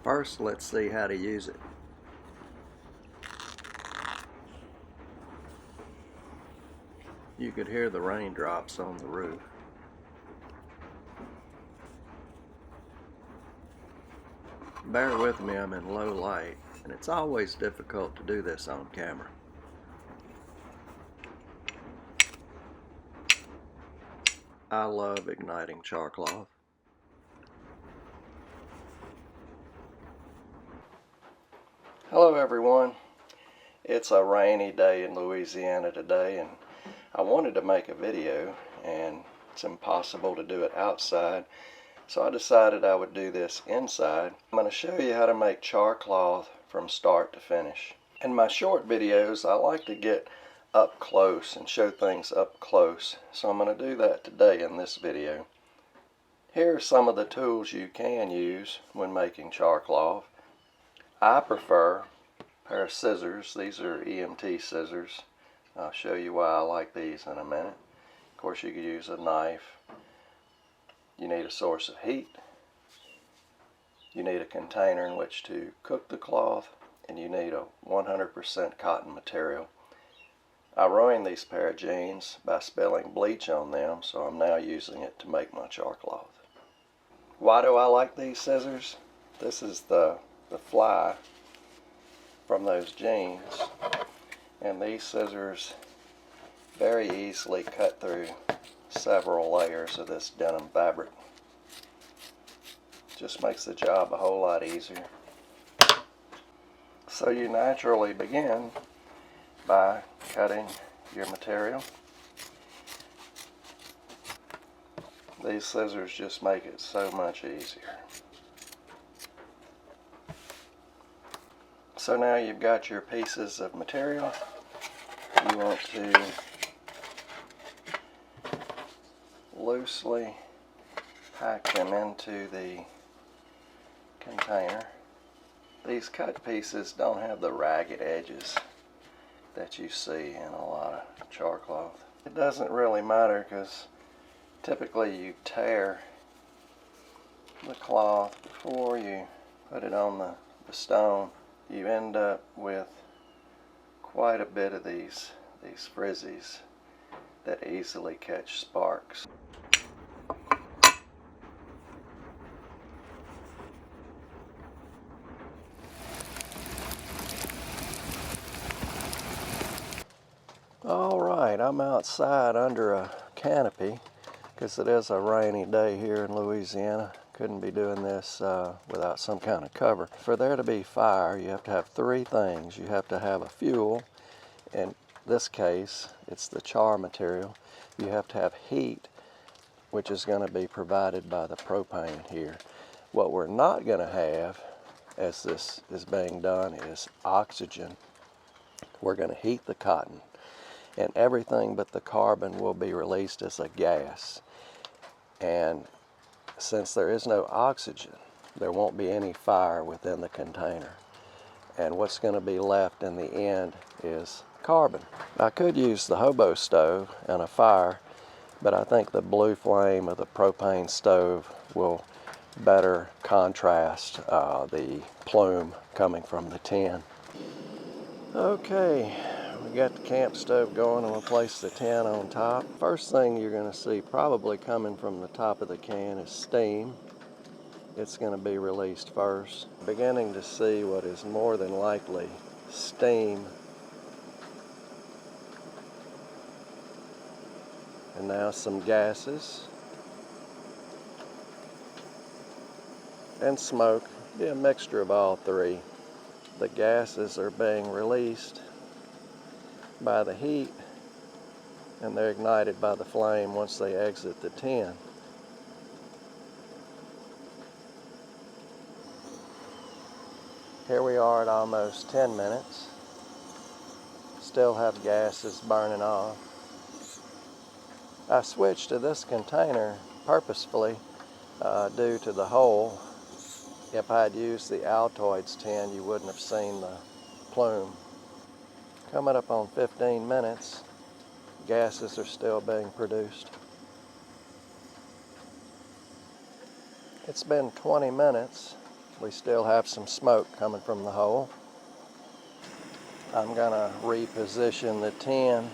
First, let's see how to use it. You could hear the raindrops on the roof. Bear with me, I'm in low light, and it's always difficult to do this on camera. I love igniting char cloth. Hello everyone. It's a rainy day in Louisiana today, and I wanted to make a video, and it's impossible to do it outside, so I decided I would do this inside. I'm going to show you how to make char cloth from start to finish. In my short videos, I like to get up close and show things up close, so I'm going to do that today in this video. Here are some of the tools you can use when making char cloth. I prefer a pair of scissors. These are EMT scissors. I'll show you why I like these in a minute. Of course, you could use a knife. You need a source of heat. You need a container in which to cook the cloth, and you need a 100% cotton material. I ruined these pair of jeans by spilling bleach on them, so I'm now using it to make my char cloth. Why do I like these scissors? This is the fly from those jeans, and these scissors very easily cut through several layers of this denim fabric. Just makes the job a whole lot easier. So you naturally begin by cutting your material. These scissors just make it so much easier. So now you've got your pieces of material. You want to loosely pack them into the container. These cut pieces don't have the ragged edges that you see in a lot of char cloth. It doesn't really matter because typically you tear the cloth before you put it on the stone. You end up with quite a bit of these frizzies that easily catch sparks. Alright, I'm outside under a canopy because it is a rainy day here in Louisiana. Couldn't be doing this without some kind of cover. For there to be fire, you have to have three things. You have to have a fuel. In this case, it's the char material. You have to have heat, which is going to be provided by the propane here. What we're not going to have, as this is being done, is oxygen. We're going to heat the cotton, and everything but the carbon will be released as a gas. And since there is no oxygen, there won't be any fire within the container. And what's going to be left in the end is carbon. I could use the hobo stove and a fire, but I think the blue flame of the propane stove will better contrast the plume coming from the tin. Okay, we got the camp stove going, and we'll place the tin on top. First thing you're going to see probably coming from the top of the can is steam. It's going to be released first. Beginning to see what is more than likely steam. And now some gases and smoke. Be a mixture of all three. The gases are being released by the heat, and they're ignited by the flame once they exit the tin. Here we are at almost 10 minutes. Still have gases burning off. I switched to this container purposefully due to the hole. If I had used the Altoids tin, you wouldn't have seen the plume. Coming up on 15 minutes, gases are still being produced. It's been 20 minutes. We still have some smoke coming from the hole. I'm gonna reposition the tin.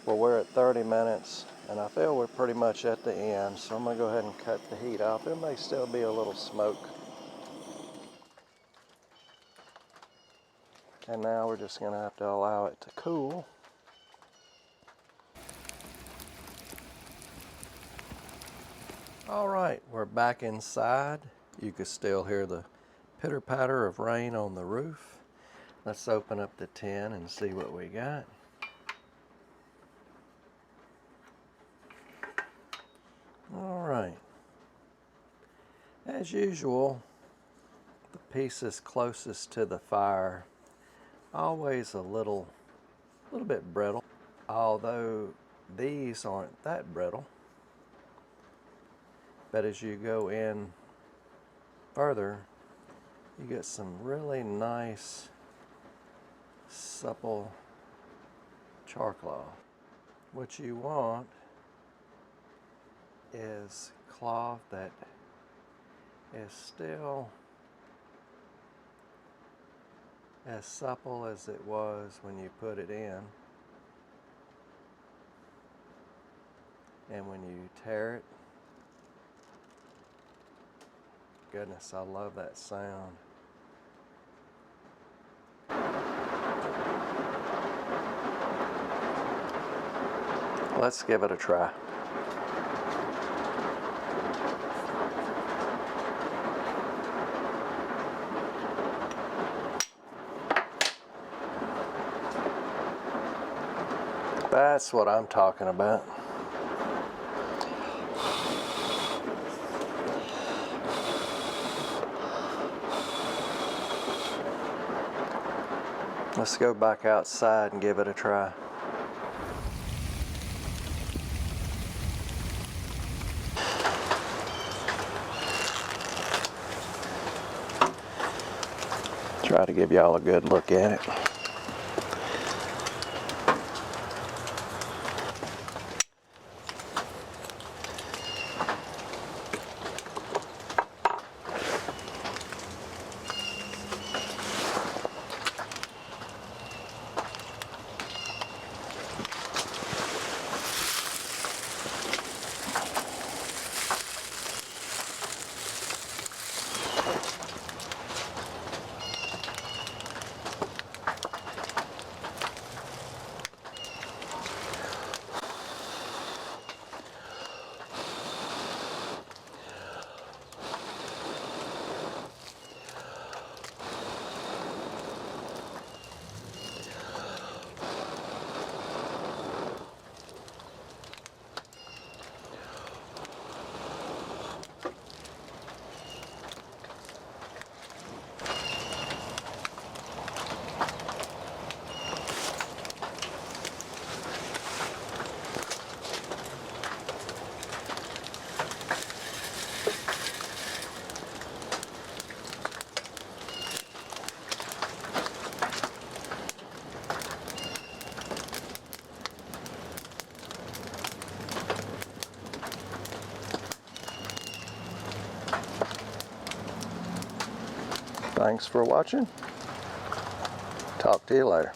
Well, we're at 30 minutes and I feel we're pretty much at the end, so I'm gonna go ahead and cut the heat off. It may still be a little smoke. And now we're just gonna have to allow it to cool. All right, we're back inside. You can still hear the pitter-patter of rain on the roof. Let's open up the tin and see what we got. All right. As usual, the pieces closest to the fire, always a little bit brittle, although these aren't that brittle. But as you go in further, you get some really nice, supple char cloth. What you want is cloth that is still as supple as it was when you put it in. And when you tear it, goodness, I love that sound. Let's give it a try. That's what I'm talking about. Let's go back outside and give it a try. Try to give y'all a good look at it. Thanks for watching. Talk to you later.